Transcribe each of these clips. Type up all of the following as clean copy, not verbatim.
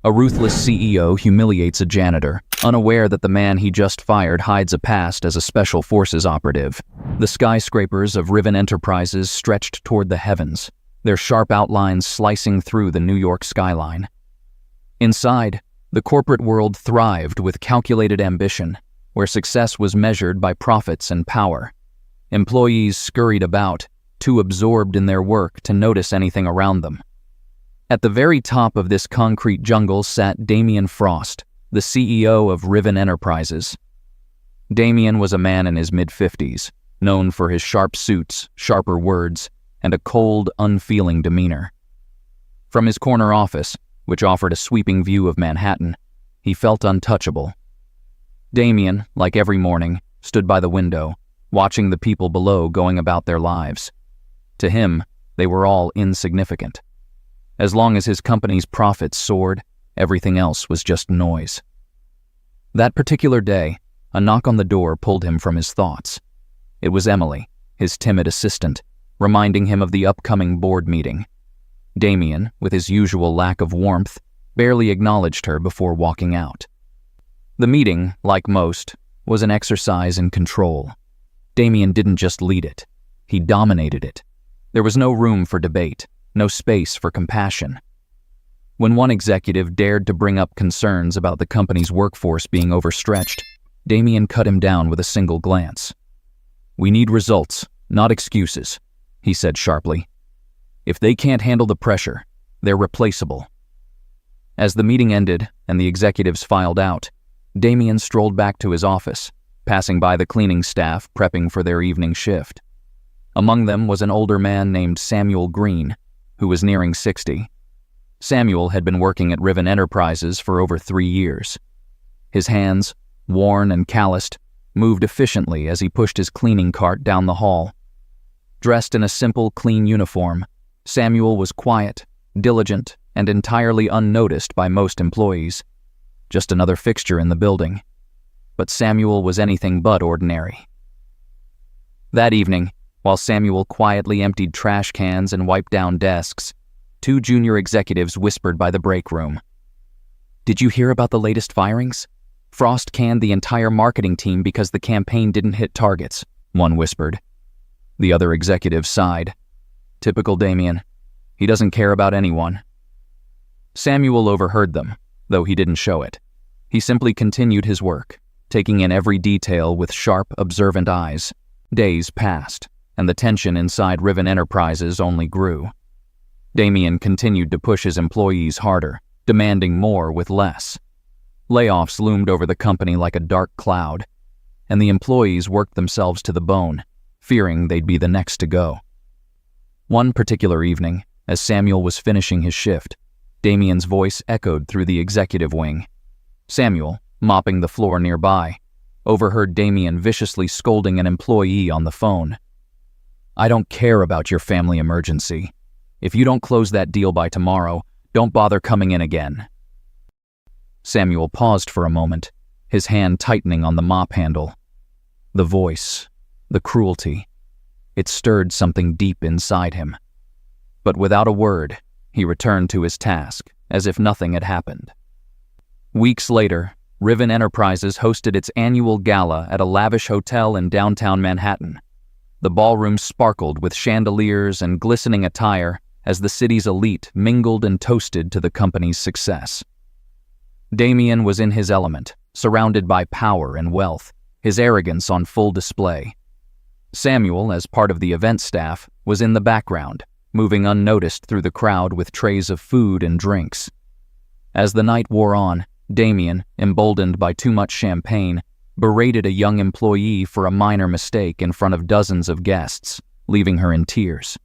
A ruthless CEO humiliates a janitor, unaware that the man he just fired hides a past as a special forces operative. The skyscrapers of Riven Enterprises stretched toward the heavens, their sharp outlines slicing through the New York skyline. Inside, the corporate world thrived with calculated ambition, where success was measured by profits and power. Employees scurried about, too absorbed in their work to notice anything around them. At the very top of this concrete jungle sat Damien Frost, the CEO of Riven Enterprises. Damien was a man in his mid-50s, known for his sharp suits, sharper words, and a cold, unfeeling demeanor. From his corner office, which offered a sweeping view of Manhattan, he felt untouchable. Damien, like every morning, stood by the window, watching the people below going about their lives. To him, they were all insignificant. As long as his company's profits soared, everything else was just noise. That particular day, a knock on the door pulled him from his thoughts. It was Emily, his timid assistant, reminding him of the upcoming board meeting. Damien, with his usual lack of warmth, barely acknowledged her before walking out. The meeting, like most, was an exercise in control. Damien didn't just lead it, he dominated it. There was no room for debate, no space for compassion. When one executive dared to bring up concerns about the company's workforce being overstretched, Damien cut him down with a single glance. "We need results, not excuses," he said sharply. "If they can't handle the pressure, they're replaceable." As the meeting ended and the executives filed out, Damien strolled back to his office, passing by the cleaning staff prepping for their evening shift. Among them was an older man named Samuel Green, who was nearing 60. Samuel had been working at Riven Enterprises for over 3 years. His hands, worn and calloused, moved efficiently as he pushed his cleaning cart down the hall. Dressed in a simple, clean uniform, Samuel was quiet, diligent, and entirely unnoticed by most employees. Just another fixture in the building. But Samuel was anything but ordinary. That evening, while Samuel quietly emptied trash cans and wiped down desks, 2 junior executives whispered by the break room. "Did you hear about the latest firings? Frost canned the entire marketing team because the campaign didn't hit targets," one whispered. The other executive sighed. "Typical Damien. He doesn't care about anyone." Samuel overheard them, though he didn't show it. He simply continued his work, taking in every detail with sharp, observant eyes. Days passed, and the tension inside Riven Enterprises only grew. Damien continued to push his employees harder, demanding more with less. Layoffs loomed over the company like a dark cloud, and the employees worked themselves to the bone, fearing they'd be the next to go. One particular evening, as Samuel was finishing his shift, Damien's voice echoed through the executive wing. Samuel, mopping the floor nearby, overheard Damien viciously scolding an employee on the phone. "I don't care about your family emergency. If you don't close that deal by tomorrow, don't bother coming in again." Samuel paused for a moment, his hand tightening on the mop handle. The voice, the cruelty, it stirred something deep inside him. But without a word, he returned to his task, as if nothing had happened. Weeks later, Riven Enterprises hosted its annual gala at a lavish hotel in downtown Manhattan. The ballroom sparkled with chandeliers and glistening attire as the city's elite mingled and toasted to the company's success. Damien was in his element, surrounded by power and wealth, his arrogance on full display. Samuel, as part of the event staff, was in the background, moving unnoticed through the crowd with trays of food and drinks. As the night wore on, Damien, emboldened by too much champagne, berated a young employee for a minor mistake in front of dozens of guests, leaving her in tears.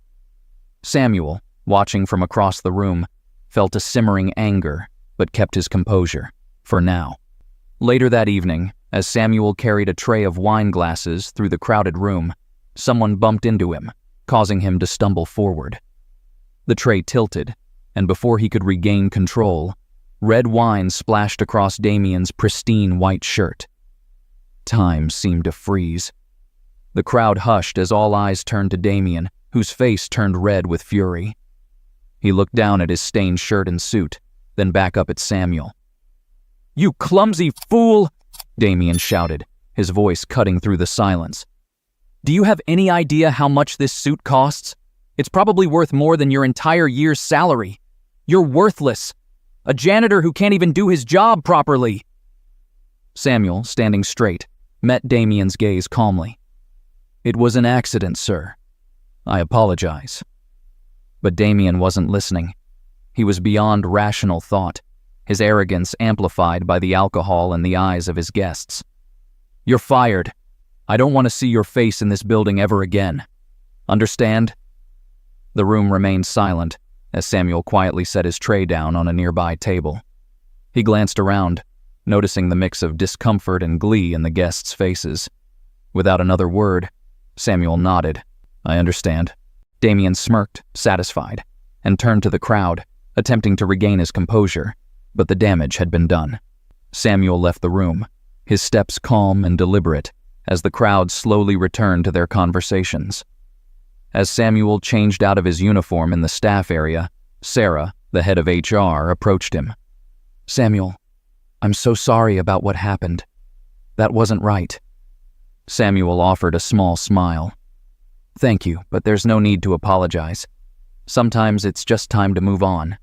Samuel, watching from across the room, felt a simmering anger, but kept his composure, for now. Later that evening, as Samuel carried a tray of wine glasses through the crowded room, someone bumped into him, causing him to stumble forward. The tray tilted, and before he could regain control, red wine splashed across Damien's pristine white shirt. Time seemed to freeze. The crowd hushed as all eyes turned to Damien, whose face turned red with fury. He looked down at his stained shirt and suit, then back up at Samuel. "You clumsy fool!" Damien shouted, his voice cutting through the silence. "Do you have any idea how much this suit costs? It's probably worth more than your entire year's salary. You're worthless. A janitor who can't even do his job properly." Samuel, standing straight, met Damien's gaze calmly. "It was an accident, sir. I apologize." But Damien wasn't listening. He was beyond rational thought, his arrogance amplified by the alcohol in the eyes of his guests. "You're fired. I don't want to see your face in this building ever again. Understand?" The room remained silent as Samuel quietly set his tray down on a nearby table. He glanced around, noticing the mix of discomfort and glee in the guests' faces. Without another word, Samuel nodded. "I understand." Damien smirked, satisfied, and turned to the crowd, attempting to regain his composure, but the damage had been done. Samuel left the room, his steps calm and deliberate, as the crowd slowly returned to their conversations. As Samuel changed out of his uniform in the staff area, Sarah, the head of HR, approached him. "Samuel, I'm so sorry about what happened. That wasn't right." Samuel offered a small smile. "Thank you, but there's no need to apologize. Sometimes it's just time to move on."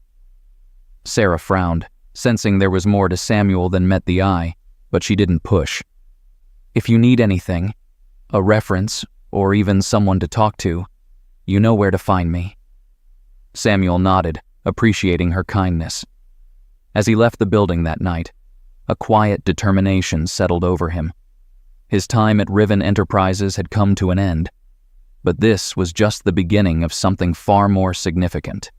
Sarah frowned, sensing there was more to Samuel than met the eye, but she didn't push. "If you need anything, a reference, or even someone to talk to, you know where to find me." Samuel nodded, appreciating her kindness. As he left the building that night, a quiet determination settled over him. His time at Riven Enterprises had come to an end, but this was just the beginning of something far more significant.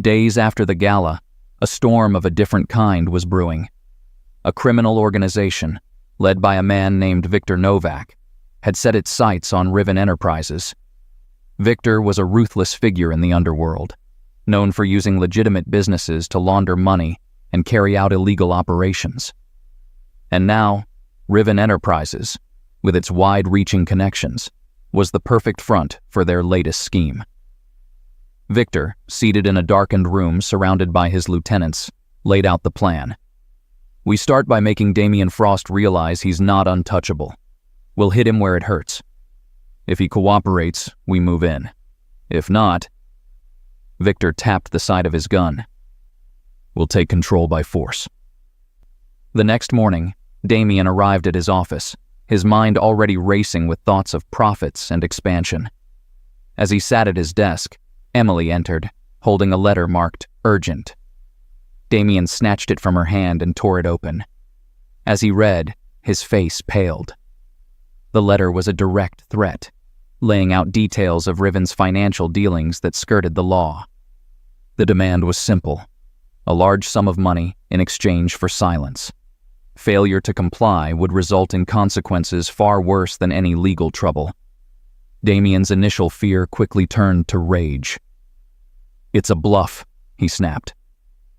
Days after the gala, a storm of a different kind was brewing. A criminal organization, led by a man named Victor Novak, had set its sights on Riven Enterprises. Victor was a ruthless figure in the underworld, known for using legitimate businesses to launder money and carry out illegal operations. And now, Riven Enterprises, with its wide-reaching connections, was the perfect front for their latest scheme. Victor, seated in a darkened room surrounded by his lieutenants, laid out the plan. "We start by making Damien Frost realize he's not untouchable. We'll hit him where it hurts. If he cooperates, we move in. If not..." Victor tapped the side of his gun. "We'll take control by force." The next morning, Damien arrived at his office, his mind already racing with thoughts of profits and expansion. As he sat at his desk, Emily entered, holding a letter marked "Urgent." Damien snatched it from her hand and tore it open. As he read, his face paled. The letter was a direct threat, laying out details of Riven's financial dealings that skirted the law. The demand was simple: a large sum of money in exchange for silence. Failure to comply would result in consequences far worse than any legal trouble. Damien's initial fear quickly turned to rage. "It's a bluff," he snapped.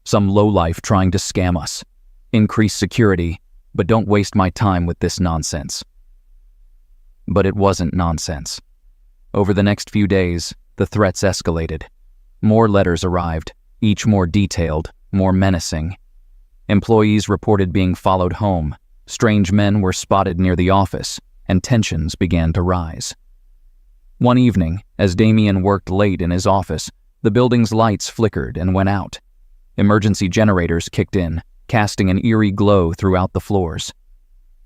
"Some lowlife trying to scam us. Increase security, but don't waste my time with this nonsense." But it wasn't nonsense. Over the next few days, the threats escalated. More letters arrived, each more detailed, more menacing. Employees reported being followed home, strange men were spotted near the office, and tensions began to rise. One evening, as Damien worked late in his office, the building's lights flickered and went out. Emergency generators kicked in, casting an eerie glow throughout the floors.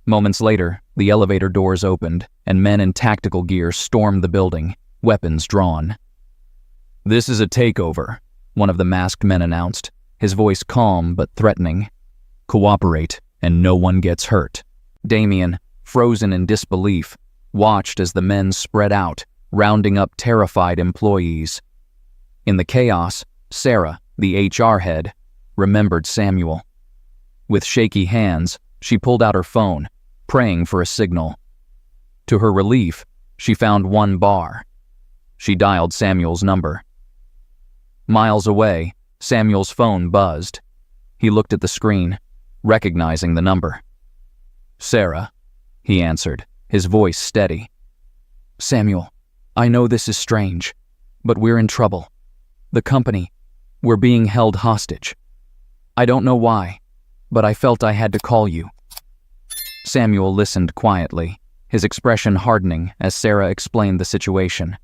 Moments later, the elevator doors opened, and men in tactical gear stormed the building, weapons drawn. "This is a takeover," one of the masked men announced, his voice calm but threatening. "Cooperate, and no one gets hurt." Damien, frozen in disbelief, watched as the men spread out, rounding up terrified employees. In the chaos, Sarah, the HR head, remembered Samuel. With shaky hands, she pulled out her phone, praying for a signal. To her relief, she found one bar. She dialed Samuel's number. Miles away, Samuel's phone buzzed. He looked at the screen, recognizing the number. "Sarah," he answered, his voice steady. "Samuel, I know this is strange, but we're in trouble. The company, we're being held hostage. I don't know why, but I felt I had to call you." Samuel listened quietly, his expression hardening as Sarah explained the situation.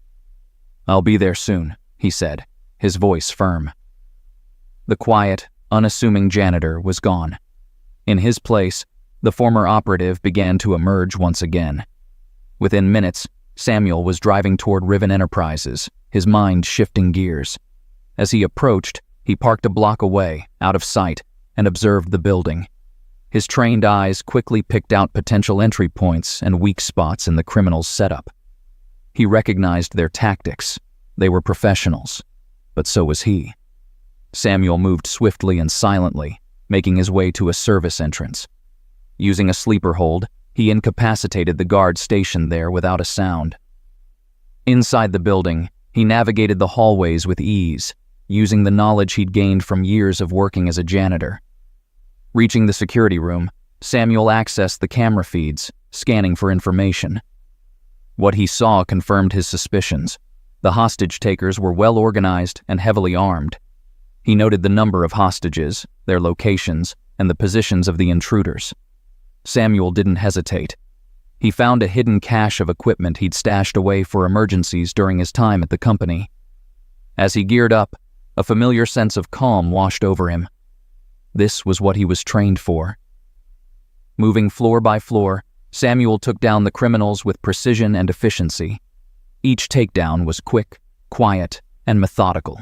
"I'll be there soon," he said, his voice firm. The quiet, unassuming janitor was gone. In his place, the former operative began to emerge once again. Within minutes, Samuel was driving toward Riven Enterprises, his mind shifting gears. As he approached, he parked a block away, out of sight, and observed the building. His trained eyes quickly picked out potential entry points and weak spots in the criminals' setup. He recognized their tactics. They were professionals, but so was he. Samuel moved swiftly and silently, making his way to a service entrance. Using a sleeper hold, he incapacitated the guard stationed there without a sound. Inside the building, he navigated the hallways with ease, using the knowledge he'd gained from years of working as a janitor. Reaching the security room, Samuel accessed the camera feeds, scanning for information. What he saw confirmed his suspicions. The hostage takers were well organized and heavily armed. He noted the number of hostages, their locations, and the positions of the intruders. Samuel didn't hesitate. He found a hidden cache of equipment he'd stashed away for emergencies during his time at the company. As he geared up, a familiar sense of calm washed over him. This was what he was trained for. Moving floor by floor, Samuel took down the criminals with precision and efficiency. Each takedown was quick, quiet, and methodical.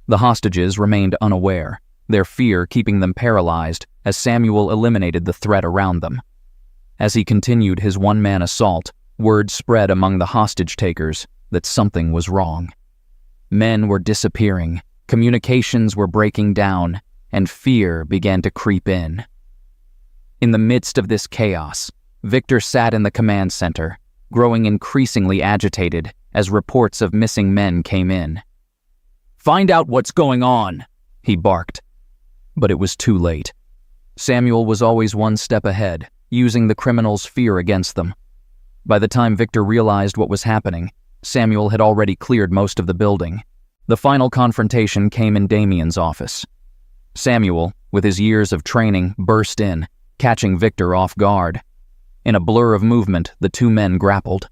The hostages remained unaware, their fear keeping them paralyzed as Samuel eliminated the threat around them. As he continued his one-man assault, word spread among the hostage takers that something was wrong. Men were disappearing, communications were breaking down, and fear began to creep in. In the midst of this chaos, Victor sat in the command center, growing increasingly agitated as reports of missing men came in. "Find out what's going on," he barked. But it was too late. Samuel was always one step ahead, using the criminals' fear against them. By the time Victor realized what was happening, Samuel had already cleared most of the building. The final confrontation came in Damien's office. Samuel, with his years of training, burst in, catching Victor off guard. In a blur of movement, the two men grappled.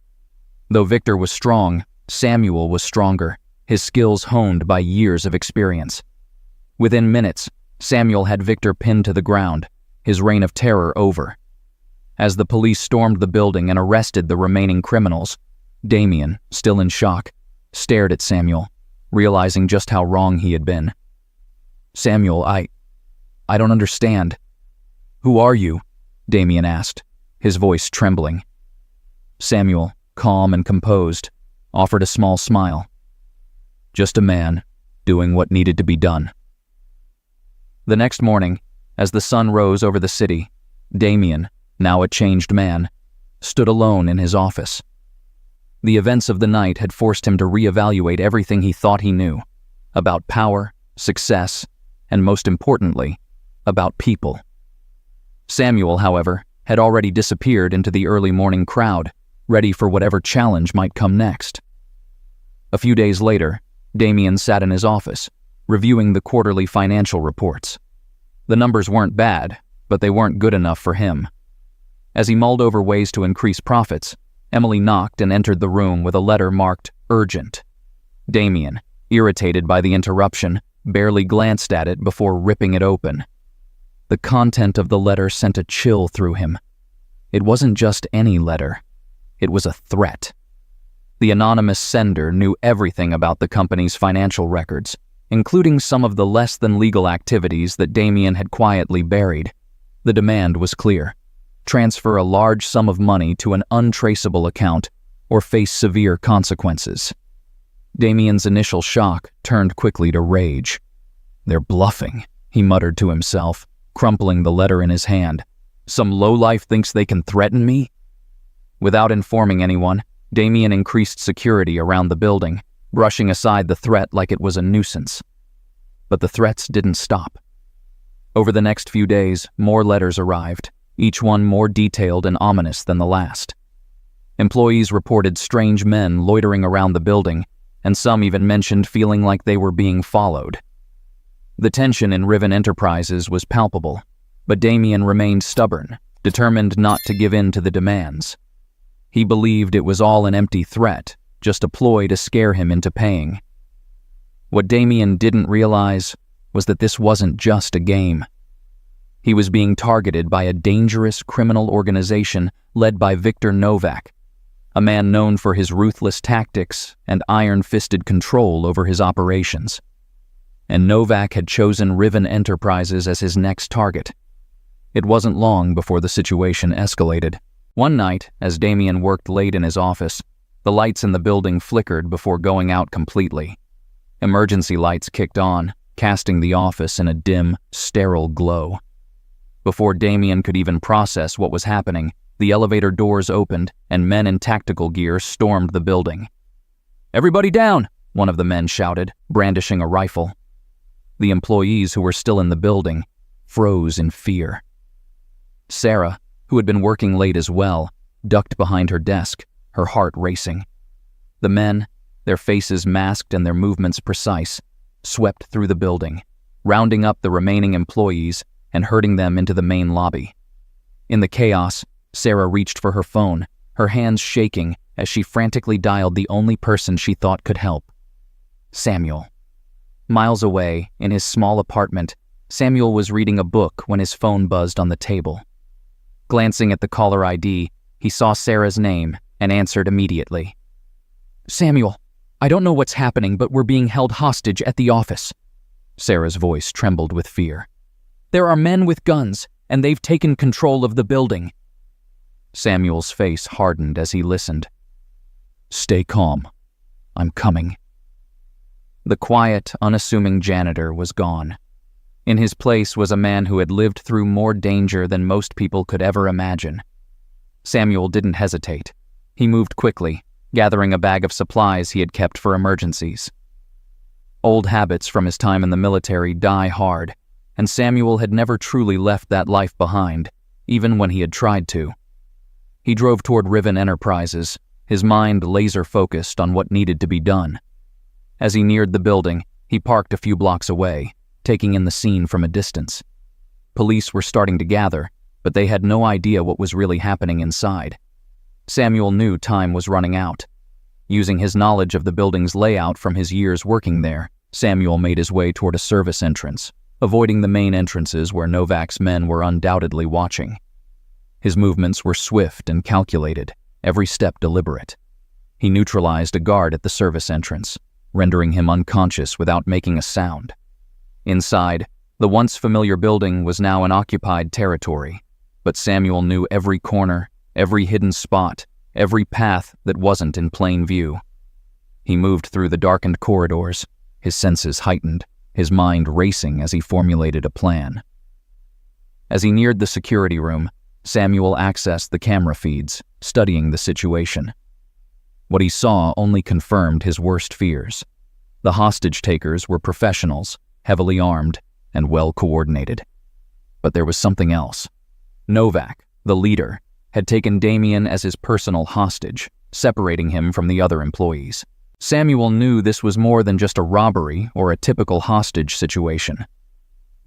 Though Victor was strong, Samuel was stronger, his skills honed by years of experience. Within minutes, Samuel had Victor pinned to the ground, his reign of terror over. As the police stormed the building and arrested the remaining criminals, Damien, still in shock, stared at Samuel, realizing just how wrong he had been. "Samuel, I don't understand." "Who are you?" Damien asked, his voice trembling. Samuel, calm and composed, offered a small smile. "Just a man, doing what needed to be done." The next morning, as the sun rose over the city, Damien, now a changed man, stood alone in his office. The events of the night had forced him to reevaluate everything he thought he knew, about power, success, and most importantly, about people. Samuel, however, had already disappeared into the early morning crowd, ready for whatever challenge might come next. A few days later, Damien sat in his office, reviewing the quarterly financial reports. The numbers weren't bad, but they weren't good enough for him. As he mulled over ways to increase profits, Emily knocked and entered the room with a letter marked urgent. Damien, irritated by the interruption, barely glanced at it before ripping it open. The content of the letter sent a chill through him. It wasn't just any letter. It was a threat. The anonymous sender knew everything about the company's financial records, including some of the less-than-legal activities that Damien had quietly buried. The demand was clear. Transfer a large sum of money to an untraceable account or face severe consequences. Damien's initial shock turned quickly to rage. "They're bluffing," he muttered to himself, crumpling the letter in his hand. "Some lowlife thinks they can threaten me?" Without informing anyone, Damien increased security around the building, brushing aside the threat like it was a nuisance. But the threats didn't stop. Over the next few days, more letters arrived, each one more detailed and ominous than the last. Employees reported strange men loitering around the building, and some even mentioned feeling like they were being followed. The tension in Riven Enterprises was palpable, but Damien remained stubborn, determined not to give in to the demands. He believed it was all an empty threat, just a ploy to scare him into paying. What Damien didn't realize was that this wasn't just a game. He was being targeted by a dangerous criminal organization led by Viktor Novak, a man known for his ruthless tactics and iron-fisted control over his operations. And Novak had chosen Riven Enterprises as his next target. It wasn't long before the situation escalated. One night, as Damien worked late in his office, the lights in the building flickered before going out completely. Emergency lights kicked on, casting the office in a dim, sterile glow. Before Damien could even process what was happening, the elevator doors opened and men in tactical gear stormed the building. "Everybody down!" one of the men shouted, brandishing a rifle. The employees who were still in the building froze in fear. Sarah, who had been working late as well, ducked behind her desk, her heart racing. The men, their faces masked and their movements precise, swept through the building, rounding up the remaining employees and herding them into the main lobby. In the chaos, Sarah reached for her phone, her hands shaking as she frantically dialed the only person she thought could help: Samuel. Miles away, in his small apartment, Samuel was reading a book when his phone buzzed on the table. Glancing at the caller ID, he saw Sarah's name and answered immediately. "Samuel, I don't know what's happening, but we're being held hostage at the office." Sarah's voice trembled with fear. "There are men with guns, and they've taken control of the building." Samuel's face hardened as he listened. "Stay calm. I'm coming." The quiet, unassuming janitor was gone. In his place was a man who had lived through more danger than most people could ever imagine. Samuel didn't hesitate. He moved quickly, gathering a bag of supplies he had kept for emergencies. Old habits from his time in the military die hard, and Samuel had never truly left that life behind, even when he had tried to. He drove toward Riven Enterprises, his mind laser-focused on what needed to be done. As he neared the building, he parked a few blocks away, taking in the scene from a distance. Police were starting to gather, but they had no idea what was really happening inside. Samuel knew time was running out. Using his knowledge of the building's layout from his years working there, Samuel made his way toward a service entrance, avoiding the main entrances where Novak's men were undoubtedly watching. His movements were swift and calculated, every step deliberate. He neutralized a guard at the service entrance, rendering him unconscious without making a sound. Inside, the once familiar building was now an occupied territory, but Samuel knew every corner, every hidden spot, every path that wasn't in plain view. He moved through the darkened corridors, his senses heightened, his mind racing as he formulated a plan. As he neared the security room, Samuel accessed the camera feeds, studying the situation. What he saw only confirmed his worst fears. The hostage-takers were professionals, heavily armed, and well-coordinated. But there was something else. Novak, the leader, had taken Damien as his personal hostage, separating him from the other employees. Samuel knew this was more than just a robbery or a typical hostage situation.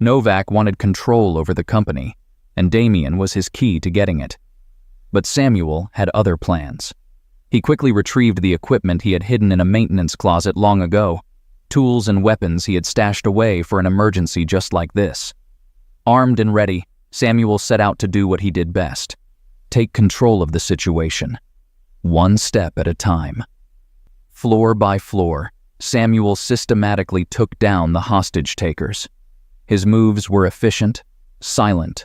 Novak wanted control over the company, and Damien was his key to getting it. But Samuel had other plans. He quickly retrieved the equipment he had hidden in a maintenance closet long ago, tools and weapons he had stashed away for an emergency just like this. Armed and ready, Samuel set out to do what he did best: take control of the situation, one step at a time. Floor by floor, Samuel systematically took down the hostage-takers. His moves were efficient, silent,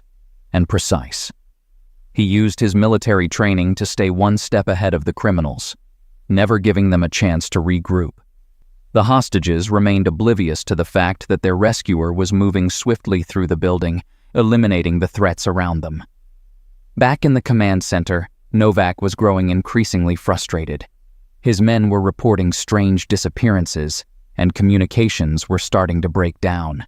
and precise. He used his military training to stay one step ahead of the criminals, never giving them a chance to regroup. The hostages remained oblivious to the fact that their rescuer was moving swiftly through the building, eliminating the threats around them. Back in the command center, Novak was growing increasingly frustrated. His men were reporting strange disappearances, and communications were starting to break down.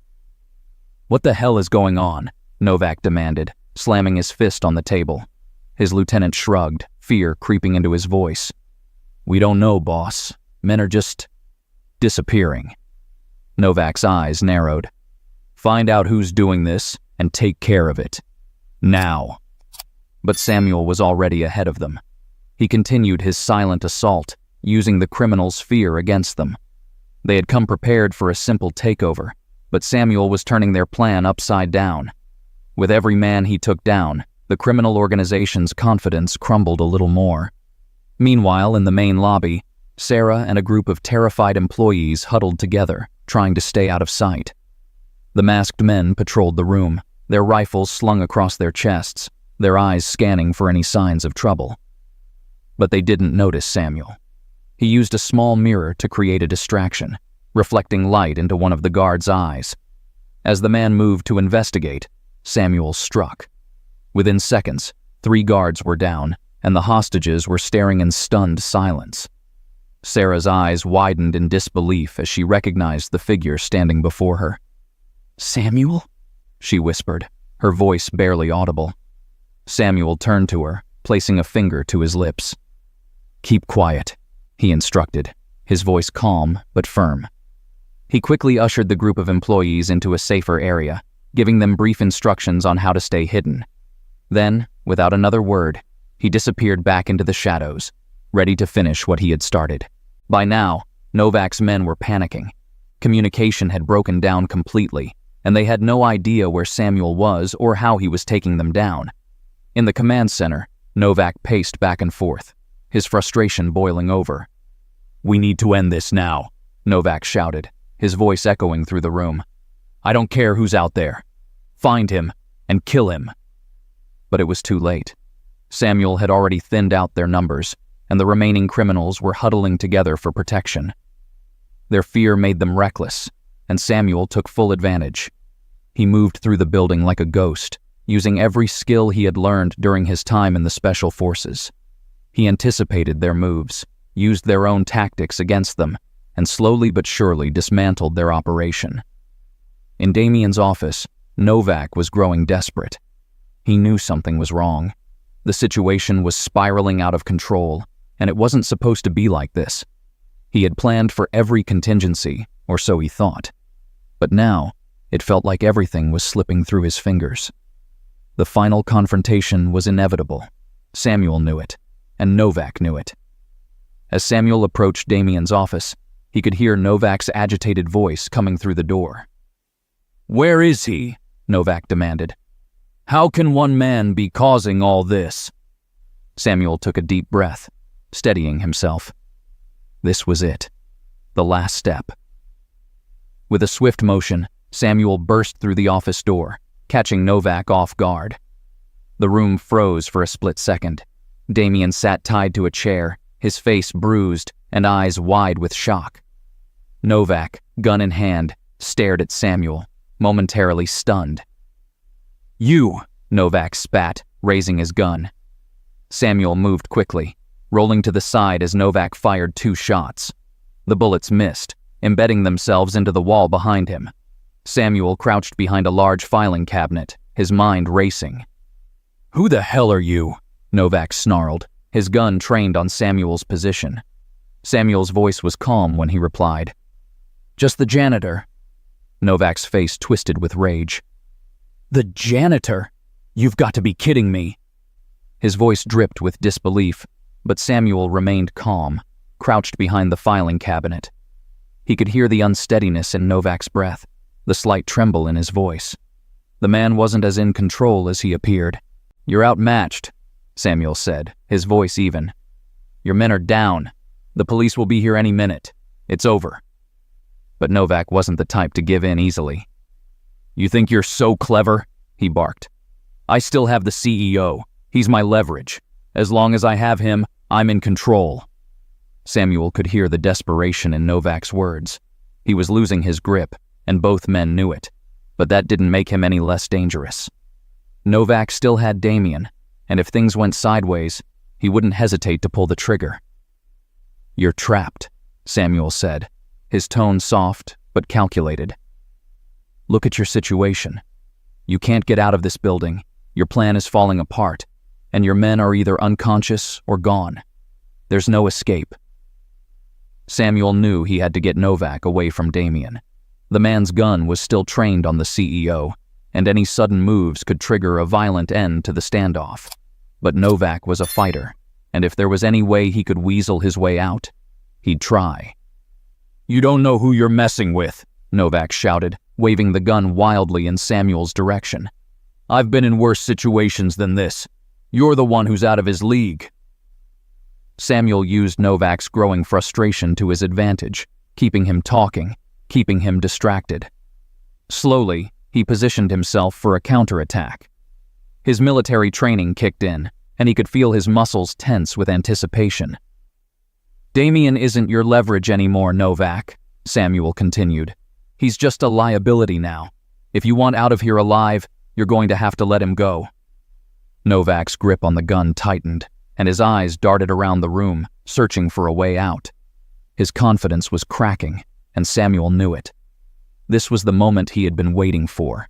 "What the hell is going on?" Novak demanded, slamming his fist on the table. His lieutenant shrugged, fear creeping into his voice. "We don't know, boss. Men are just disappearing." Novak's eyes narrowed. Find out who's doing this and take care of it. Now." But Samuel was already ahead of them. He continued his silent assault, using the criminals' fear against them. They had come prepared for a simple takeover, but Samuel was turning their plan upside down. With every man he took down, the criminal organization's confidence crumbled a little more. Meanwhile, in the main lobby, Sarah and a group of terrified employees huddled together, trying to stay out of sight. The masked men patrolled the room, their rifles slung across their chests, their eyes scanning for any signs of trouble. But they didn't notice Samuel. He used a small mirror to create a distraction, reflecting light into one of the guards' eyes. As the man moved to investigate, Samuel struck. Within seconds, 3 guards were down, and the hostages were staring in stunned silence. Sarah's eyes widened in disbelief as she recognized the figure standing before her. "Samuel?" she whispered, her voice barely audible. Samuel turned to her, placing a finger to his lips. "Keep quiet," he instructed, his voice calm but firm. He quickly ushered the group of employees into a safer area, giving them brief instructions on how to stay hidden. Then, without another word, he disappeared back into the shadows, ready to finish what he had started. By now, Novak's men were panicking. Communication had broken down completely, and they had no idea where Samuel was or how he was taking them down. In the command center, Novak paced back and forth, his frustration boiling over. "We need to end this now," Novak shouted, his voice echoing through the room. "I don't care who's out there. Find him and kill him." But it was too late. Samuel had already thinned out their numbers, and the remaining criminals were huddling together for protection. Their fear made them reckless, and Samuel took full advantage. He moved through the building like a ghost, using every skill he had learned during his time in the Special Forces. He anticipated their moves, used their own tactics against them, and slowly but surely dismantled their operation. In Damien's office, Novak was growing desperate. He knew something was wrong. The situation was spiraling out of control, and it wasn't supposed to be like this. He had planned for every contingency, or so he thought. But now, it felt like everything was slipping through his fingers. The final confrontation was inevitable. Samuel knew it, and Novak knew it. As Samuel approached Damien's office, he could hear Novak's agitated voice coming through the door. "Where is he?" Novak demanded. "How can one man be causing all this?" Samuel took a deep breath, steadying himself. This was it. The last step. With a swift motion, Samuel burst through the office door, catching Novak off guard. The room froze for a split second. Damien sat tied to a chair, his face bruised and eyes wide with shock. Novak, gun in hand, stared at Samuel, momentarily stunned. "You!" Novak spat, raising his gun. Samuel moved quickly, rolling to the side as Novak fired 2 shots. The bullets missed, embedding themselves into the wall behind him. Samuel crouched behind a large filing cabinet, his mind racing. "Who the hell are you?" Novak snarled, his gun trained on Samuel's position. Samuel's voice was calm when he replied. "Just the janitor." Novak's face twisted with rage. "The janitor? You've got to be kidding me." His voice dripped with disbelief, but Samuel remained calm, crouched behind the filing cabinet. He could hear the unsteadiness in Novak's breath, the slight tremble in his voice. The man wasn't as in control as he appeared. "You're outmatched," Samuel said, his voice even. "Your men are down. The police will be here any minute. It's over." But Novak wasn't the type to give in easily. "You think you're so clever?" he barked. "I still have the CEO. He's my leverage. As long as I have him, I'm in control." Samuel could hear the desperation in Novak's words. He was losing his grip, and both men knew it, but that didn't make him any less dangerous. Novak still had Damien, and if things went sideways, he wouldn't hesitate to pull the trigger. "You're trapped," Samuel said, his tone soft but calculated. "Look at your situation. You can't get out of this building, your plan is falling apart, and your men are either unconscious or gone. There's no escape." Samuel knew he had to get Novak away from Damien. The man's gun was still trained on the CEO, and any sudden moves could trigger a violent end to the standoff. But Novak was a fighter, and if there was any way he could weasel his way out, he'd try. "You don't know who you're messing with," Novak shouted, waving the gun wildly in Samuel's direction. "I've been in worse situations than this. You're the one who's out of his league." Samuel used Novak's growing frustration to his advantage, keeping him talking, keeping him distracted. Slowly, he positioned himself for a counterattack. His military training kicked in, and he could feel his muscles tense with anticipation. "Damien isn't your leverage anymore, Novak," Samuel continued. "He's just a liability now. If you want out of here alive, you're going to have to let him go." Novak's grip on the gun tightened, and his eyes darted around the room, searching for a way out. His confidence was cracking, and Samuel knew it. This was the moment he had been waiting for.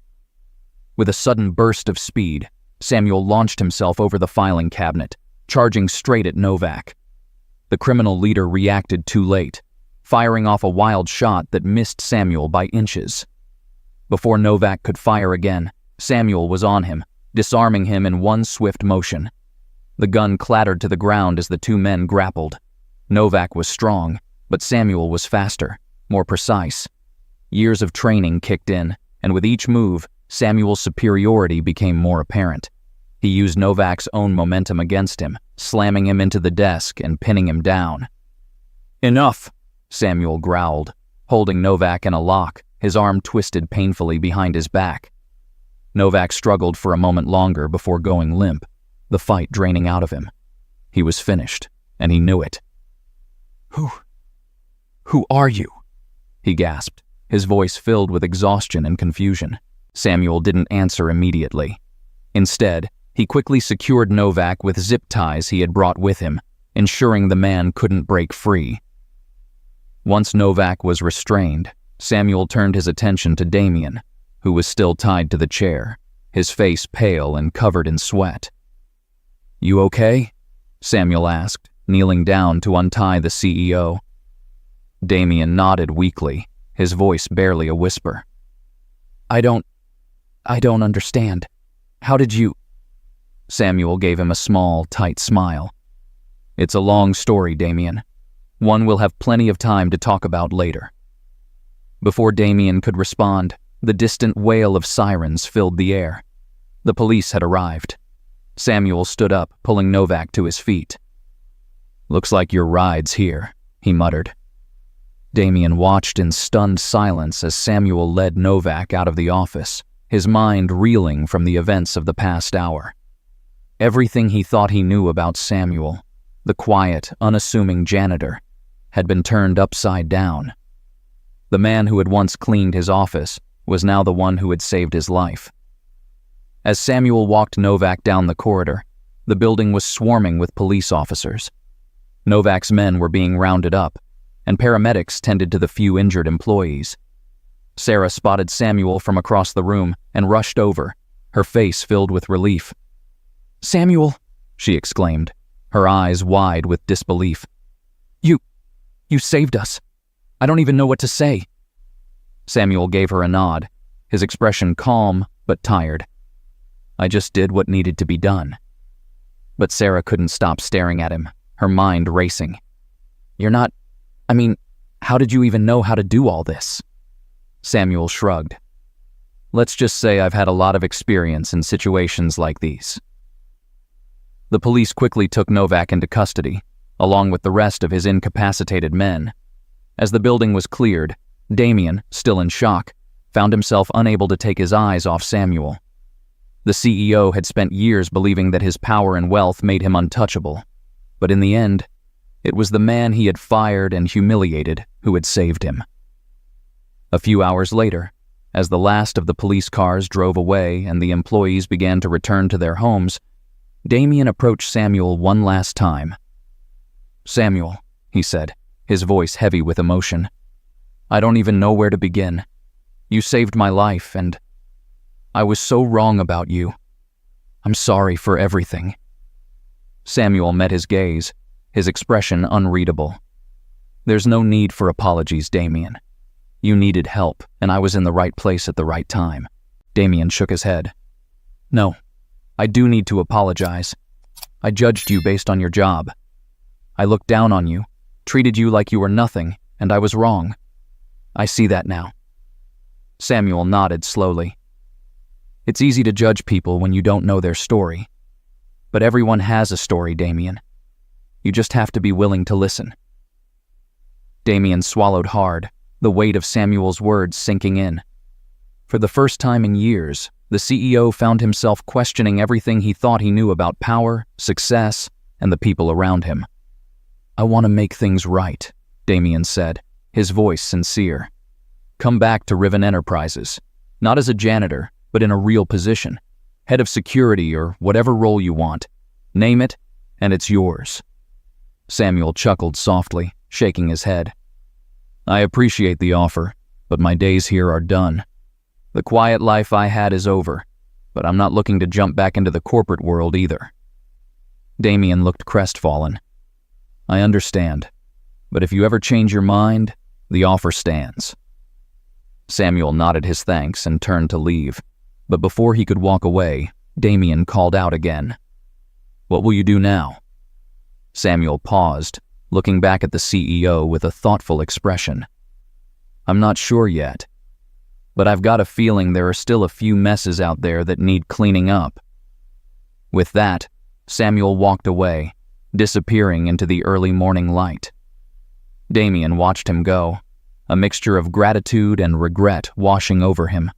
With a sudden burst of speed, Samuel launched himself over the filing cabinet, charging straight at Novak. The criminal leader reacted too late, firing off a wild shot that missed Samuel by inches. Before Novak could fire again, Samuel was on him, disarming him in one swift motion. The gun clattered to the ground as the two men grappled. Novak was strong, but Samuel was faster, more precise. Years of training kicked in, and with each move, Samuel's superiority became more apparent. He used Novak's own momentum against him, slamming him into the desk and pinning him down. "Enough," Samuel growled, holding Novak in a lock, his arm twisted painfully behind his back. Novak struggled for a moment longer before going limp, the fight draining out of him. He was finished, and he knew it. Who are you?" he gasped, his voice filled with exhaustion and confusion. Samuel didn't answer immediately. Instead, he quickly secured Novak with zip ties he had brought with him, ensuring the man couldn't break free. Once Novak was restrained, Samuel turned his attention to Damien, who was still tied to the chair, his face pale and covered in sweat. "You okay?" Samuel asked, kneeling down to untie the CEO. Damien nodded weakly, his voice barely a whisper. I don't understand. How did you—" Samuel gave him a small, tight smile. "It's a long story, Damien. One we'll have plenty of time to talk about later." Before Damien could respond, the distant wail of sirens filled the air. The police had arrived. Samuel stood up, pulling Novak to his feet. "Looks like your ride's here," he muttered. Damien watched in stunned silence as Samuel led Novak out of the office, his mind reeling from the events of the past hour. Everything he thought he knew about Samuel, the quiet, unassuming janitor, had been turned upside down. The man who had once cleaned his office was now the one who had saved his life. As Samuel walked Novak down the corridor, the building was swarming with police officers. Novak's men were being rounded up, and paramedics tended to the few injured employees. Sarah spotted Samuel from across the room and rushed over, her face filled with relief. "Samuel," she exclaimed, her eyes wide with disbelief. You saved us. I don't even know what to say." Samuel gave her a nod, his expression calm but tired. "I just did what needed to be done." But Sarah couldn't stop staring at him, her mind racing. How did you even know how to do all this?" Samuel shrugged. "Let's just say I've had a lot of experience in situations like these." The police quickly took Novak into custody, along with the rest of his incapacitated men. As the building was cleared, Damien, still in shock, found himself unable to take his eyes off Samuel. The CEO had spent years believing that his power and wealth made him untouchable, but in the end, it was the man he had fired and humiliated who had saved him. A few hours later, as the last of the police cars drove away and the employees began to return to their homes, Damien approached Samuel one last time. "Samuel," he said, his voice heavy with emotion, "I don't even know where to begin. You saved my life, and I was so wrong about you. I'm sorry for everything." Samuel met his gaze, his expression unreadable. "There's no need for apologies, Damien. You needed help, and I was in the right place at the right time. Damien shook his head. No, I do need to apologize. I judged you based on your job. I looked down on you, treated you like you were nothing, and I was wrong. I see that now. Samuel nodded slowly. It's easy to judge people when you don't know their story. But everyone has a story, Damien. You just have to be willing to listen. Damien swallowed hard, the weight of Samuel's words sinking in. For the first time in years, the CEO found himself questioning everything he thought he knew about power, success, and the people around him. I want to make things right, Damien said, his voice sincere. Come back to Riven Enterprises, not as a janitor, but in a real position, head of security or whatever role you want. Name it, and it's yours. Samuel chuckled softly, shaking his head. I appreciate the offer, but my days here are done. The quiet life I had is over, but I'm not looking to jump back into the corporate world either. Damien looked crestfallen. I understand, but if you ever change your mind, the offer stands. Samuel nodded his thanks and turned to leave, but before he could walk away, Damien called out again. What will you do now? Samuel paused, looking back at the CEO with a thoughtful expression. I'm not sure yet, but I've got a feeling there are still a few messes out there that need cleaning up. With that, Samuel walked away, disappearing into the early morning light. Damien watched him go, a mixture of gratitude and regret washing over him.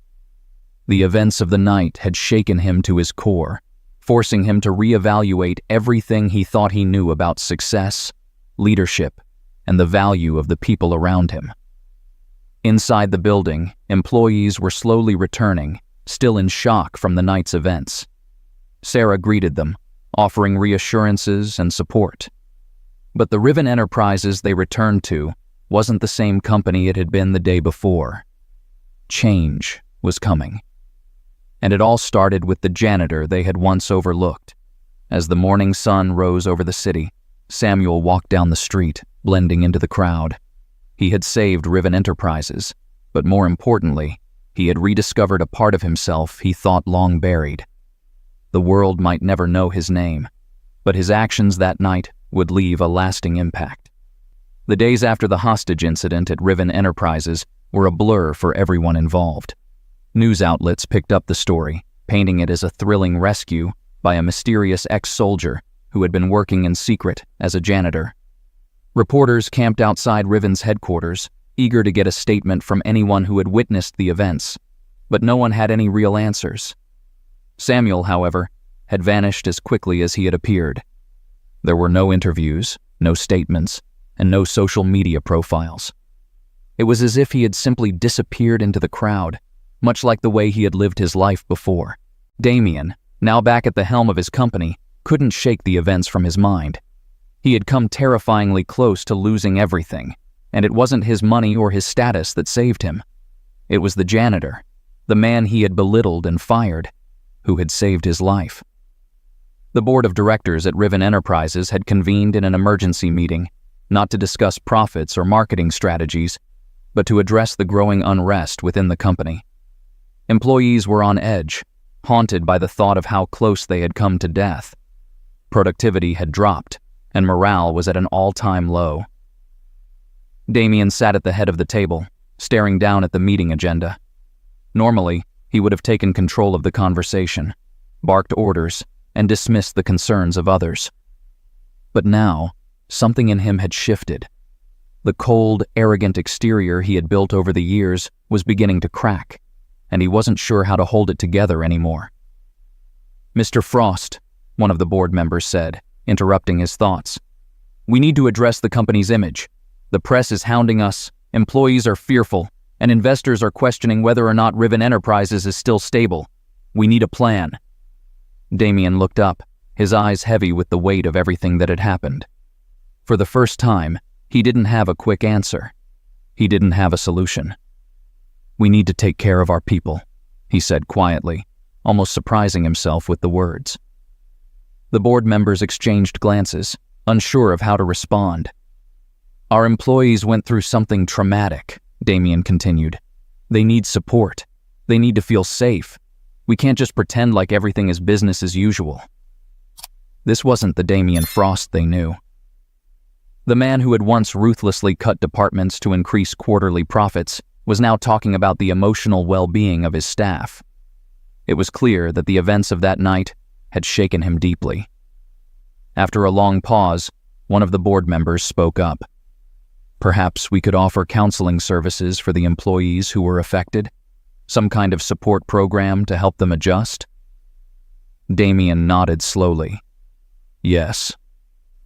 The events of the night had shaken him to his core, forcing him to reevaluate everything he thought he knew about success, leadership, and the value of the people around him. Inside the building, employees were slowly returning, still in shock from the night's events. Sarah greeted them, offering reassurances and support. But the Riven Enterprises they returned to wasn't the same company it had been the day before. Change was coming. And it all started with the janitor they had once overlooked. As the morning sun rose over the city, Samuel walked down the street, blending into the crowd. He had saved Riven Enterprises, but more importantly, he had rediscovered a part of himself he thought long buried. The world might never know his name, but his actions that night would leave a lasting impact. The days after the hostage incident at Riven Enterprises were a blur for everyone involved. News outlets picked up the story, painting it as a thrilling rescue by a mysterious ex-soldier who had been working in secret as a janitor. Reporters camped outside Riven's headquarters, eager to get a statement from anyone who had witnessed the events, but no one had any real answers. Samuel, however, had vanished as quickly as he had appeared. There were no interviews, no statements, and no social media profiles. It was as if he had simply disappeared into the crowd, much like the way he had lived his life before. Damien, now back at the helm of his company, couldn't shake the events from his mind. He had come terrifyingly close to losing everything, and it wasn't his money or his status that saved him. It was the janitor, the man he had belittled and fired, who had saved his life. The board of directors at Riven Enterprises had convened in an emergency meeting, not to discuss profits or marketing strategies, but to address the growing unrest within the company. Employees were on edge, haunted by the thought of how close they had come to death. Productivity had dropped, and morale was at an all-time low. Damien sat at the head of the table, staring down at the meeting agenda. Normally, he would have taken control of the conversation, barked orders, and dismissed the concerns of others. But now, something in him had shifted. The cold, arrogant exterior he had built over the years was beginning to crack, and he wasn't sure how to hold it together anymore. Mr. Frost, one of the board members said, interrupting his thoughts. We need to address the company's image. The press is hounding us, employees are fearful, and investors are questioning whether or not Riven Enterprises is still stable. We need a plan. Damien looked up, his eyes heavy with the weight of everything that had happened. For the first time, he didn't have a quick answer. He didn't have a solution. We need to take care of our people, he said quietly, almost surprising himself with the words. The board members exchanged glances, unsure of how to respond. Our employees went through something traumatic, Damien continued. They need support. They need to feel safe. We can't just pretend like everything is business as usual. This wasn't the Damien Frost they knew. The man who had once ruthlessly cut departments to increase quarterly profits was now talking about the emotional well-being of his staff. It was clear that the events of that night had shaken him deeply. After a long pause, one of the board members spoke up. Perhaps we could offer counseling services for the employees who were affected? Some kind of support program to help them adjust? Damien nodded slowly. Yes,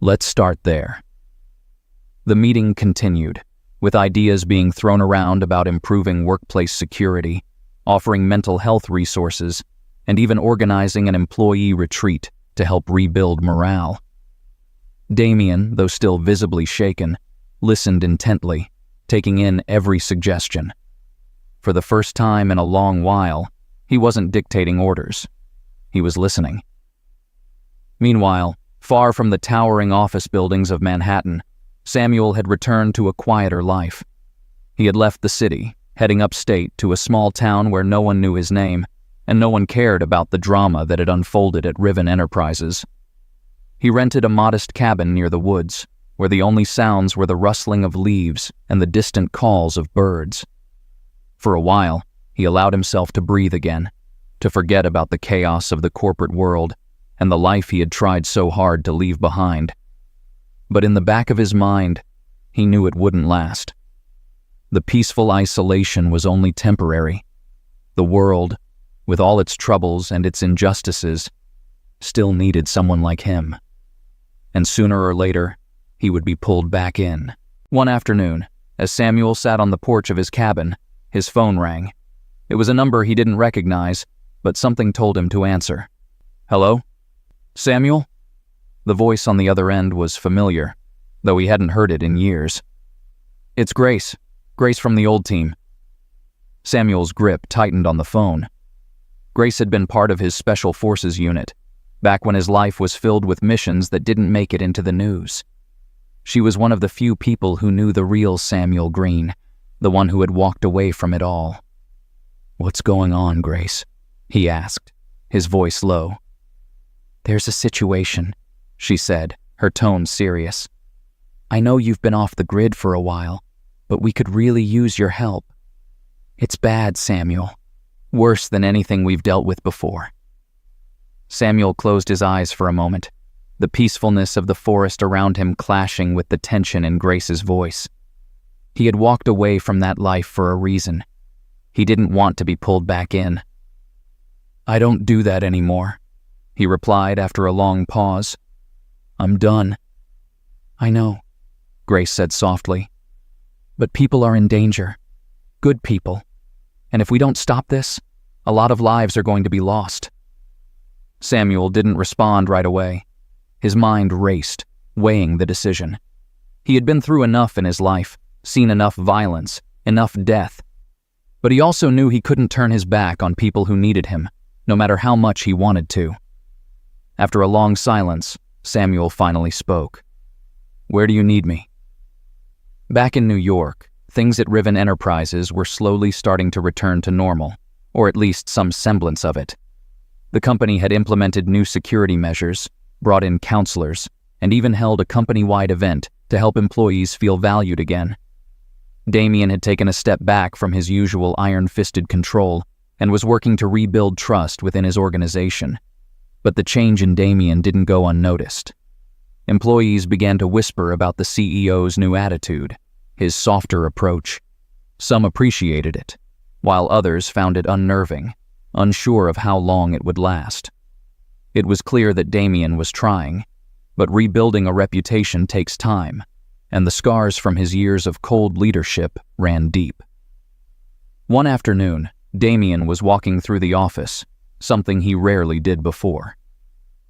let's start there. The meeting continued, with ideas being thrown around about improving workplace security, offering mental health resources, and even organizing an employee retreat to help rebuild morale. Damien, though still visibly shaken, listened intently, taking in every suggestion. For the first time in a long while, he wasn't dictating orders. He was listening. Meanwhile, far from the towering office buildings of Manhattan, Samuel had returned to a quieter life. He had left the city, heading upstate to a small town where no one knew his name, and no one cared about the drama that had unfolded at Riven Enterprises. He rented a modest cabin near the woods, where the only sounds were the rustling of leaves and the distant calls of birds. For a while, he allowed himself to breathe again, to forget about the chaos of the corporate world and the life he had tried so hard to leave behind. But in the back of his mind, he knew it wouldn't last. The peaceful isolation was only temporary. The world, with all its troubles and its injustices, still needed someone like him. And sooner or later, he would be pulled back in. One afternoon, as Samuel sat on the porch of his cabin, his phone rang. It was a number he didn't recognize, but something told him to answer. Hello? Samuel? The voice on the other end was familiar, though he hadn't heard it in years. It's Grace. Grace from the old team. Samuel's grip tightened on the phone. Grace had been part of his Special Forces unit, back when his life was filled with missions that didn't make it into the news. She was one of the few people who knew the real Samuel Green, the one who had walked away from it all. What's going on, Grace? He asked, his voice low. There's a situation, she said, her tone serious. I know you've been off the grid for a while, but we could really use your help. It's bad, Samuel. Worse than anything we've dealt with before. Samuel closed his eyes for a moment, the peacefulness of the forest around him clashing with the tension in Grace's voice. He had walked away from that life for a reason. He didn't want to be pulled back in. I don't do that anymore, he replied after a long pause. I'm done. I know, Grace said softly. But people are in danger. Good people. And if we don't stop this, a lot of lives are going to be lost. Samuel didn't respond right away. His mind raced, weighing the decision. He had been through enough in his life, seen enough violence, enough death. But he also knew he couldn't turn his back on people who needed him, no matter how much he wanted to. After a long silence, Samuel finally spoke. Where do you need me? Back in New York, things at Riven Enterprises were slowly starting to return to normal, or at least some semblance of it. The company had implemented new security measures, brought in counselors, and even held a company-wide event to help employees feel valued again. Damien had taken a step back from his usual iron-fisted control and was working to rebuild trust within his organization. But the change in Damien didn't go unnoticed. Employees began to whisper about the CEO's new attitude, his softer approach. Some appreciated it, while others found it unnerving, unsure of how long it would last. It was clear that Damien was trying, but rebuilding a reputation takes time, and the scars from his years of cold leadership ran deep. One afternoon, Damien was walking through the office, something he rarely did before.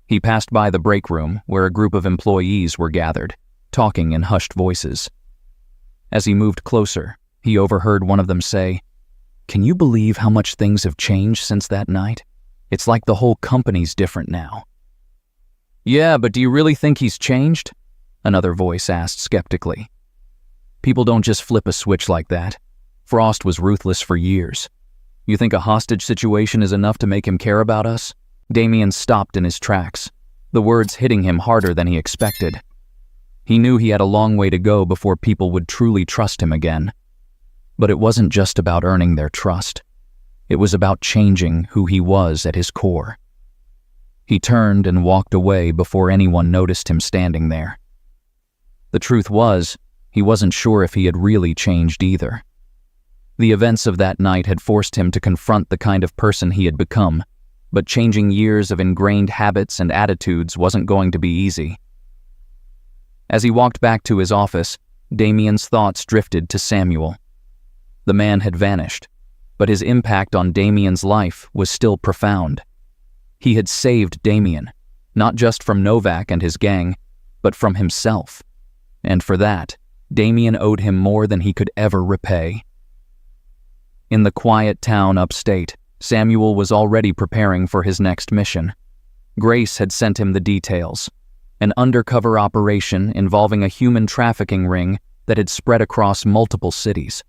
He passed by the break room where a group of employees were gathered, talking in hushed voices. As he moved closer, he overheard one of them say, "Can you believe how much things have changed since that night? It's like the whole company's different now." "Yeah, but do you really think he's changed?" another voice asked skeptically. "People don't just flip a switch like that. Frost was ruthless for years. You think a hostage situation is enough to make him care about us? Damien stopped in his tracks, the words hitting him harder than he expected. He knew he had a long way to go before people would truly trust him again. But it wasn't just about earning their trust. It was about changing who he was at his core. He turned and walked away before anyone noticed him standing there. The truth was, he wasn't sure if he had really changed either. The events of that night had forced him to confront the kind of person he had become, but changing years of ingrained habits and attitudes wasn't going to be easy. As he walked back to his office, Damien's thoughts drifted to Samuel. The man had vanished, but his impact on Damien's life was still profound. He had saved Damien, not just from Novak and his gang, but from himself. And for that, Damien owed him more than he could ever repay. In the quiet town upstate, Samuel was already preparing for his next mission. Grace had sent him the details. An undercover operation involving a human trafficking ring that had spread across multiple cities.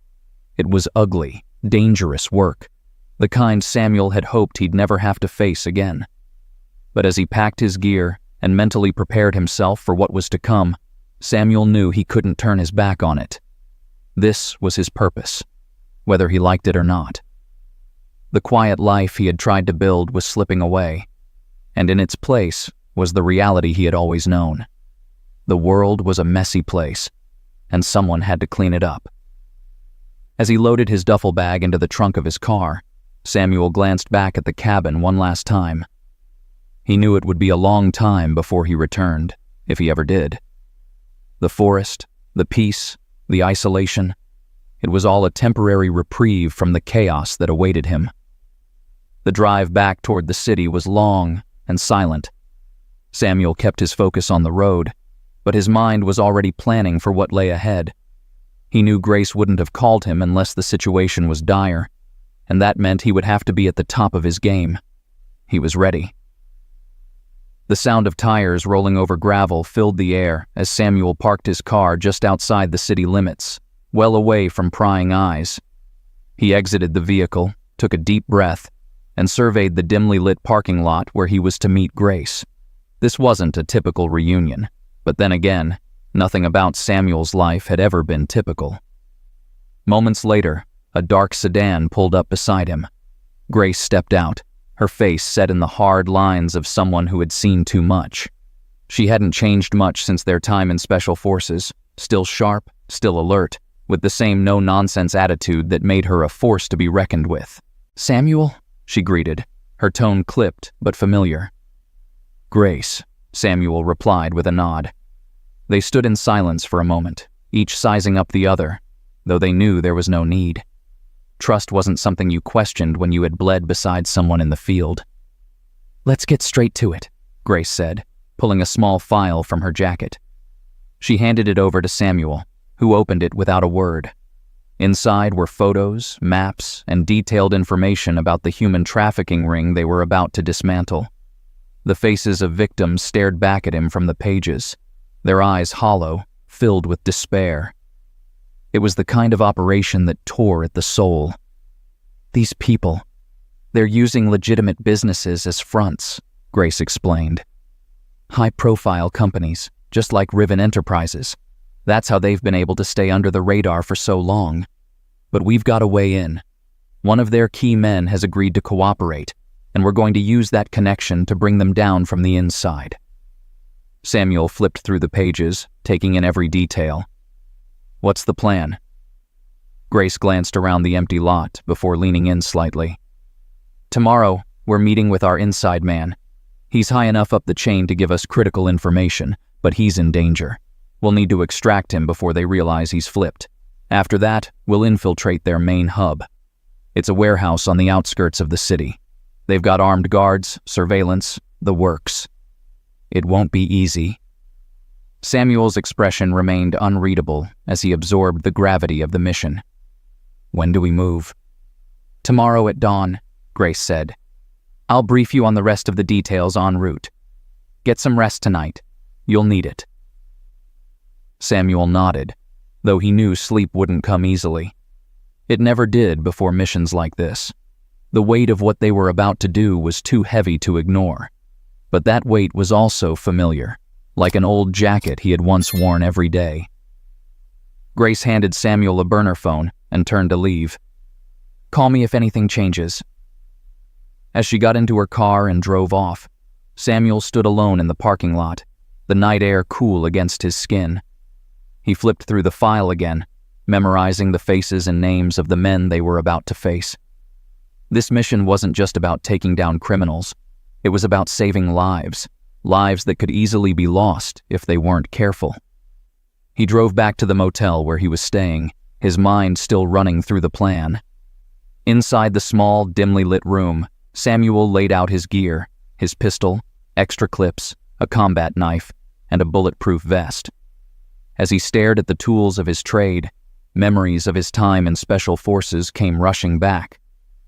It was ugly, dangerous work, the kind Samuel had hoped he'd never have to face again. But as he packed his gear and mentally prepared himself for what was to come, Samuel knew he couldn't turn his back on it. This was his purpose, whether he liked it or not. The quiet life he had tried to build was slipping away, and in its place was the reality he had always known. The world was a messy place, and someone had to clean it up. As he loaded his duffel bag into the trunk of his car, Samuel glanced back at the cabin one last time. He knew it would be a long time before he returned, if he ever did. The forest, the peace, the isolation, it was all a temporary reprieve from the chaos that awaited him. The drive back toward the city was long and silent. Samuel kept his focus on the road, but his mind was already planning for what lay ahead. He knew Grace wouldn't have called him unless the situation was dire, and that meant he would have to be at the top of his game. He was ready. The sound of tires rolling over gravel filled the air as Samuel parked his car just outside the city limits, well away from prying eyes. He exited the vehicle, took a deep breath, and surveyed the dimly lit parking lot where he was to meet Grace. This wasn't a typical reunion, but then again, nothing about Samuel's life had ever been typical. Moments later, a dark sedan pulled up beside him. Grace stepped out, her face set in the hard lines of someone who had seen too much. She hadn't changed much since their time in Special Forces, still sharp, still alert, with the same no-nonsense attitude that made her a force to be reckoned with. "Samuel?" she greeted, her tone clipped but familiar. "Grace," Samuel replied with a nod. They stood in silence for a moment, each sizing up the other, though they knew there was no need. Trust wasn't something you questioned when you had bled beside someone in the field. "Let's get straight to it," Grace said, pulling a small file from her jacket. She handed it over to Samuel, who opened it without a word. Inside were photos, maps, and detailed information about the human trafficking ring they were about to dismantle. The faces of victims stared back at him from the pages, their eyes hollow, filled with despair. It was the kind of operation that tore at the soul. "These people, they're using legitimate businesses as fronts," Grace explained. "High-profile companies, just like Riven Enterprises. That's how they've been able to stay under the radar for so long. But we've got a way in. One of their key men has agreed to cooperate, and we're going to use that connection to bring them down from the inside." Samuel flipped through the pages, taking in every detail. "What's the plan?" Grace glanced around the empty lot before leaning in slightly. "Tomorrow, we're meeting with our inside man. He's high enough up the chain to give us critical information, but he's in danger. We'll need to extract him before they realize he's flipped. After that, we'll infiltrate their main hub. It's a warehouse on the outskirts of the city. They've got armed guards, surveillance, the works. It won't be easy." Samuel's expression remained unreadable as he absorbed the gravity of the mission. "When do we move?" "Tomorrow at dawn," Grace said. "I'll brief you on the rest of the details en route. Get some rest tonight. You'll need it." Samuel nodded, though he knew sleep wouldn't come easily. It never did before missions like this. The weight of what they were about to do was too heavy to ignore. But that weight was also familiar, like an old jacket he had once worn every day. Grace handed Samuel a burner phone and turned to leave. "Call me if anything changes." As she got into her car and drove off, Samuel stood alone in the parking lot, the night air cool against his skin. He flipped through the file again, memorizing the faces and names of the men they were about to face. This mission wasn't just about taking down criminals. It was about saving lives, lives that could easily be lost if they weren't careful. He drove back to the motel where he was staying, his mind still running through the plan. Inside the small, dimly lit room, Samuel laid out his gear, his pistol, extra clips, a combat knife, and a bulletproof vest. As he stared at the tools of his trade, memories of his time in special forces came rushing back.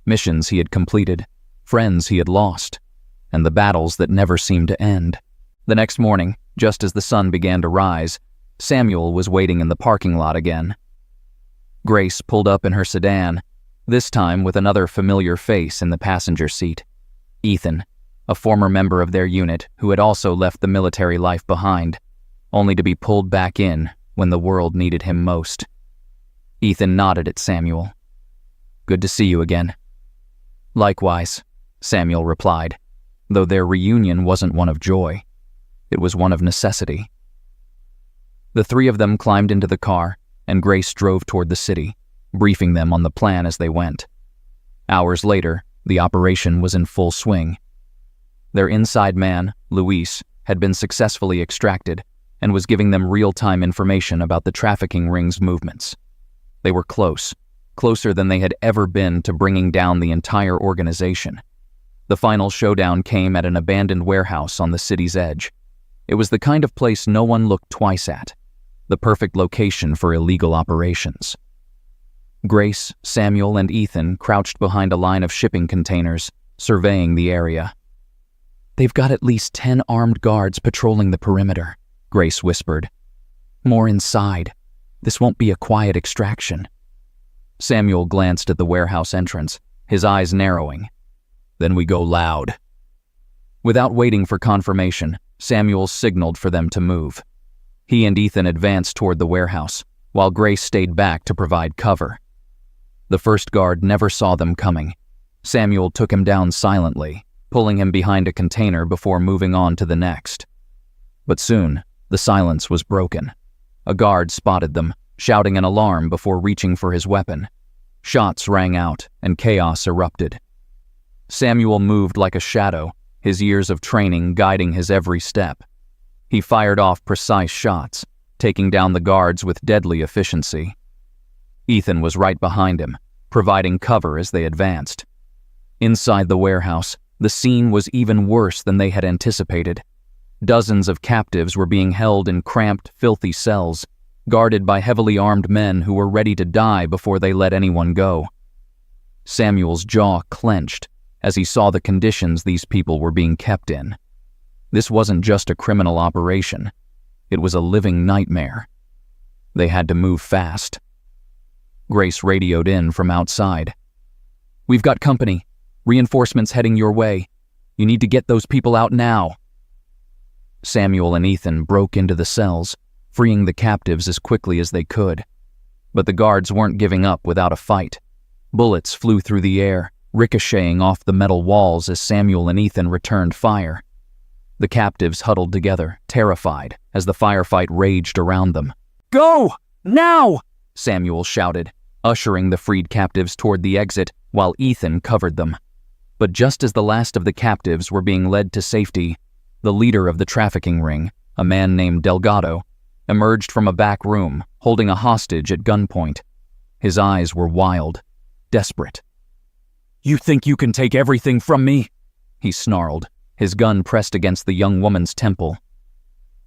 Missions he had completed, friends he had lost, and the battles that never seemed to end. The next morning, just as the sun began to rise, Samuel was waiting in the parking lot again. Grace pulled up in her sedan, this time with another familiar face in the passenger seat. Ethan, a former member of their unit who had also left the military life behind, only to be pulled back in when the world needed him most. Ethan nodded at Samuel. "Good to see you again." "Likewise," Samuel replied, though their reunion wasn't one of joy. It was one of necessity. The three of them climbed into the car, and Grace drove toward the city, briefing them on the plan as they went. Hours later, the operation was in full swing. Their inside man, Luis, had been successfully extracted and was giving them real-time information about the trafficking ring's movements. They were close, closer than they had ever been to bringing down the entire organization. The final showdown came at an abandoned warehouse on the city's edge. It was the kind of place no one looked twice at, the perfect location for illegal operations. Grace, Samuel, and Ethan crouched behind a line of shipping containers, surveying the area. "They've got at least 10 armed guards patrolling the perimeter," Grace whispered. "More inside. This won't be a quiet extraction." Samuel glanced at the warehouse entrance, his eyes narrowing. "Then we go loud." Without waiting for confirmation, Samuel signaled for them to move. He and Ethan advanced toward the warehouse, while Grace stayed back to provide cover. The first guard never saw them coming. Samuel took him down silently, pulling him behind a container before moving on to the next. But soon, the silence was broken. A guard spotted them, shouting an alarm before reaching for his weapon. Shots rang out, and chaos erupted. Samuel moved like a shadow, his years of training guiding his every step. He fired off precise shots, taking down the guards with deadly efficiency. Ethan was right behind him, providing cover as they advanced. Inside the warehouse, the scene was even worse than they had anticipated. Dozens of captives were being held in cramped, filthy cells, guarded by heavily armed men who were ready to die before they let anyone go. Samuel's jaw clenched as he saw the conditions these people were being kept in. This wasn't just a criminal operation. It was a living nightmare. They had to move fast. Grace radioed in from outside. "We've got company. Reinforcements heading your way. You need to get those people out now." Samuel and Ethan broke into the cells, freeing the captives as quickly as they could. But the guards weren't giving up without a fight. Bullets flew through the air, ricocheting off the metal walls as Samuel and Ethan returned fire. The captives huddled together, terrified, as the firefight raged around them. "Go! Now!" Samuel shouted, ushering the freed captives toward the exit while Ethan covered them. But just as the last of the captives were being led to safety, the leader of the trafficking ring, a man named Delgado, emerged from a back room, holding a hostage at gunpoint. His eyes were wild, desperate. "You think you can take everything from me?" he snarled, his gun pressed against the young woman's temple.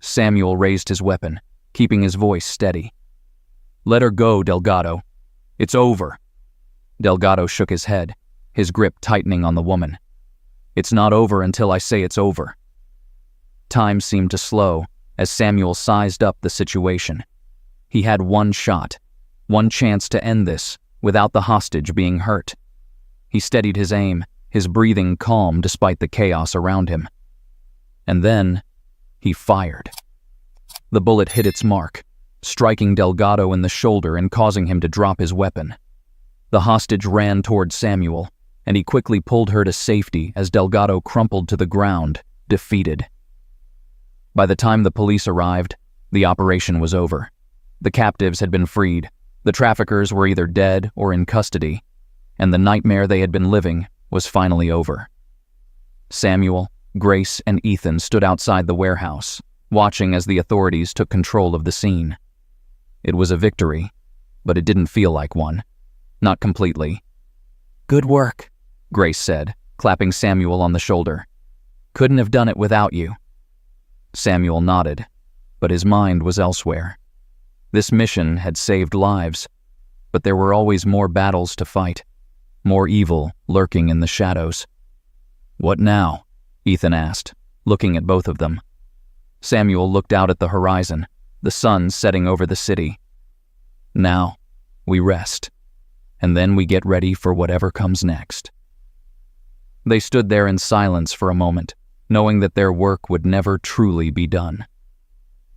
Samuel raised his weapon, keeping his voice steady. "Let her go, Delgado. It's over." Delgado shook his head, his grip tightening on the woman. "It's not over until I say it's over." Time seemed to slow as Samuel sized up the situation. He had one shot, one chance to end this without the hostage being hurt. He steadied his aim, his breathing calm despite the chaos around him. And then, he fired. The bullet hit its mark, striking Delgado in the shoulder and causing him to drop his weapon. The hostage ran toward Samuel, and he quickly pulled her to safety as Delgado crumpled to the ground, defeated. By the time the police arrived, the operation was over. The captives had been freed, the traffickers were either dead or in custody, and the nightmare they had been living was finally over. Samuel, Grace, and Ethan stood outside the warehouse, watching as the authorities took control of the scene. It was a victory, but it didn't feel like one. Not completely. "Good work," Grace said, clapping Samuel on the shoulder. "Couldn't have done it without you." Samuel nodded, but his mind was elsewhere. This mission had saved lives, but there were always more battles to fight, more evil lurking in the shadows. "What now?" Ethan asked, looking at both of them. Samuel looked out at the horizon, the sun setting over the city. "Now, we rest, and then we get ready for whatever comes next." They stood there in silence for a moment, knowing that their work would never truly be done.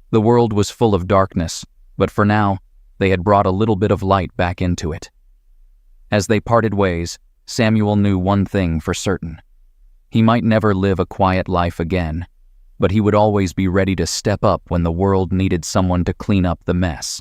The world was full of darkness, but for now, they had brought a little bit of light back into it. As they parted ways, Samuel knew one thing for certain. He might never live a quiet life again, but he would always be ready to step up when the world needed someone to clean up the mess.